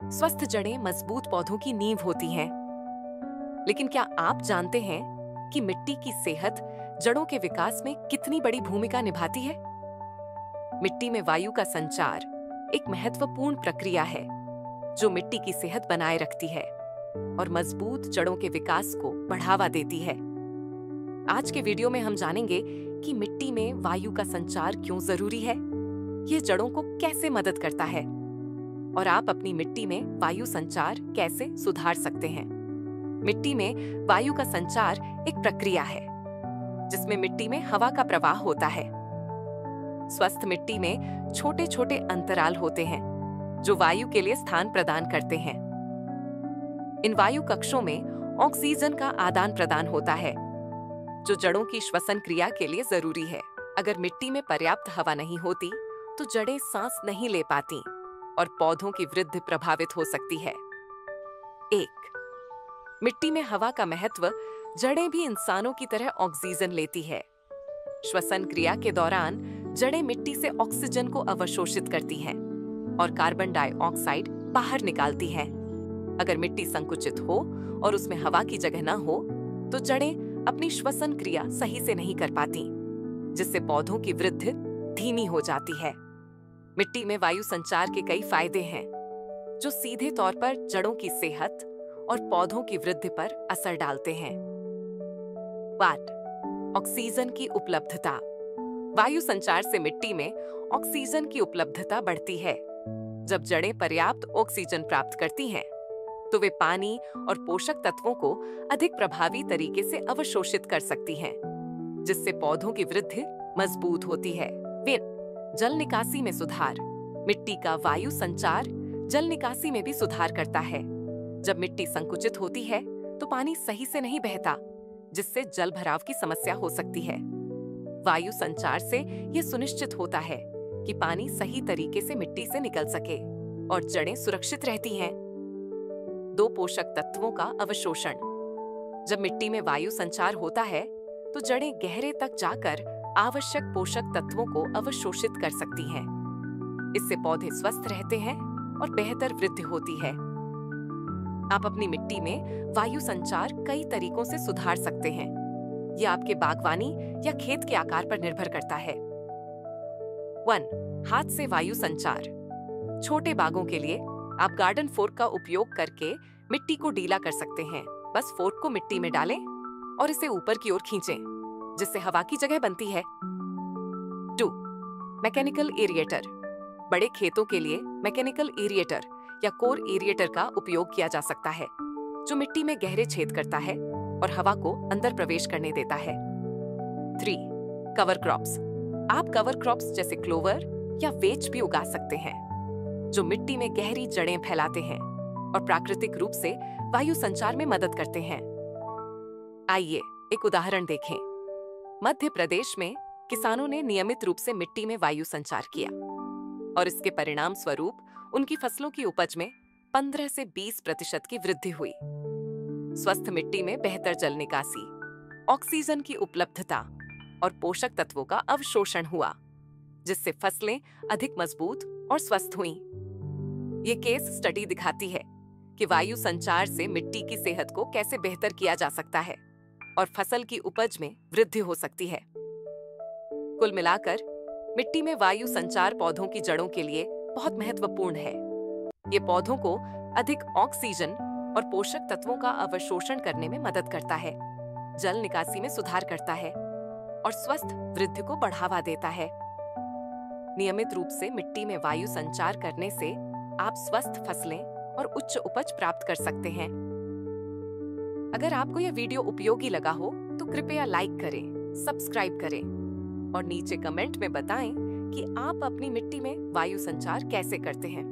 स्वस्थ जड़ें मजबूत पौधों की नींव होती हैं। लेकिन क्या आप जानते हैं कि मिट्टी की सेहत जड़ों के विकास में कितनी बड़ी भूमिका निभाती है? मिट्टी में वायु का संचार एक महत्वपूर्ण प्रक्रिया है जो मिट्टी की सेहत बनाए रखती है और मजबूत जड़ों के विकास को बढ़ावा देती है। आज के वीडियो में हम जानेंगे कि मिट्टी में वायु का संचार क्यों जरूरी है, यह जड़ों को कैसे मदद करता है और आप अपनी मिट्टी में वायु संचार कैसे सुधार सकते हैं। मिट्टी में वायु का संचार एक प्रक्रिया है जिसमें मिट्टी में हवा का प्रवाह होता है। स्वस्थ मिट्टी में छोटे छोटे अंतराल होते हैं जो वायु के लिए स्थान प्रदान करते हैं। इन वायु कक्षों में ऑक्सीजन का आदान प्रदान होता है जो जड़ों की श्वसन क्रिया के लिए जरूरी है। अगर मिट्टी में पर्याप्त हवा नहीं होती तो जड़ें सांस नहीं ले पाती और पौधों की वृद्धि प्रभावित हो सकती है। 1. मिट्टी में हवा का महत्व। जड़ें भी इंसानों की तरह ऑक्सीजन लेती है। श्वसन क्रिया के दौरान जड़ें मिट्टी से ऑक्सीजन को अवशोषित करती हैं और कार्बन डाइऑक्साइड बाहर निकालती हैं। अगर मिट्टी संकुचित हो और उसमें हवा की जगह न हो तो जड़ें अपनी श्वसन क्रिया सही से नहीं कर पाती, जिससे पौधों की वृद्धि धीमी हो जाती है। मिट्टी में वायु संचार के कई फायदे हैं जो सीधे तौर पर जड़ों की सेहत और पौधों की वृद्धि पर असर डालते हैं। 1. ऑक्सीजन की उपलब्धता। वायु संचार से मिट्टी में ऑक्सीजन की उपलब्धता बढ़ती है। जब जड़ें पर्याप्त ऑक्सीजन प्राप्त करती हैं, तो वे पानी और पोषक तत्वों को अधिक प्रभावी तरीके से अवशोषित कर सकती हैं, जिससे पौधों की वृद्धि मजबूत होती है। जल निकासी में सुधार। मिट्टी का वायु संचार जल निकासी में भी सुधार करता है। जब मिट्टी संकुचित होती है तो पानी सही से नहीं बहता, जिससे जल भराव की समस्या हो सकती है। वायु संचार से यह सुनिश्चित होता है कि पानी सही तरीके से मिट्टी से निकल सके और जड़ें सुरक्षित रहती हैं। 2. पोषक तत्वों का अवशोषण। जब मिट्टी में वायु संचार होता है तो जड़ें गहरे तक जाकर आवश्यक पोषक तत्वों को अवशोषित कर सकती हैं। इससे पौधे स्वस्थ रहते हैं और बेहतर वृद्धि होती है। आप अपनी मिट्टी में वायु संचार कई तरीकों से सुधार सकते हैं। यह आपके बागवानी या खेत के आकार पर निर्भर करता है। 1. हाथ से वायु संचार। छोटे बागों के लिए आप गार्डन फोर्क का उपयोग करके मिट्टी को ढीला कर सकते हैं। बस फोर्क को मिट्टी में डालें और इसे ऊपर की ओर खींचें, जिससे हवा की जगह बनती है। 2. मैकेनिकल एरिएटर। बड़े खेतों के लिए मैकेनिकल एरिएटर या कोर एरिएटर का उपयोग किया जा सकता है, जो मिट्टी में गहरे छेद करता है और हवा को अंदर प्रवेश करने देता है। 3. Cover crops. आप कवर क्रॉप्स जैसे क्लोवर या वेच भी उगा सकते हैं, जो मिट्टी में गहरी जड़ें फैलाते हैं और प्राकृतिक रूप से वायु संचार में मदद करते हैं। आइए एक उदाहरण देखें। मध्य प्रदेश में किसानों ने नियमित रूप से मिट्टी में वायु संचार किया और इसके परिणाम स्वरूप उनकी फसलों की उपज में 15 से 20% की वृद्धि हुई। स्वस्थ मिट्टी में बेहतर जल निकासी, ऑक्सीजन की उपलब्धता और पोषक तत्वों का अवशोषण हुआ, जिससे फसलें अधिक मजबूत और स्वस्थ हुईं। ये केस स्टडी दिखाती है कि वायु संचार से मिट्टी की सेहत को कैसे बेहतर किया जा सकता है और फसल की उपज में वृद्धि हो सकती है। कुल मिलाकर मिट्टी में वायु संचार पौधों की जड़ों के लिए बहुत महत्वपूर्ण है। ये पौधों को अधिक ऑक्सीजन और पोषक तत्वों का अवशोषण करने में मदद करता है, जल निकासी में सुधार करता है और स्वस्थ वृद्धि को बढ़ावा देता है। नियमित रूप से मिट्टी में वायु संचार करने से आप स्वस्थ फसलें और उच्च उपज प्राप्त कर सकते हैं। अगर आपको यह वीडियो उपयोगी लगा हो तो कृपया लाइक करें, सब्सक्राइब करें और नीचे कमेंट में बताएं कि आप अपनी मिट्टी में वायु संचार कैसे करते हैं।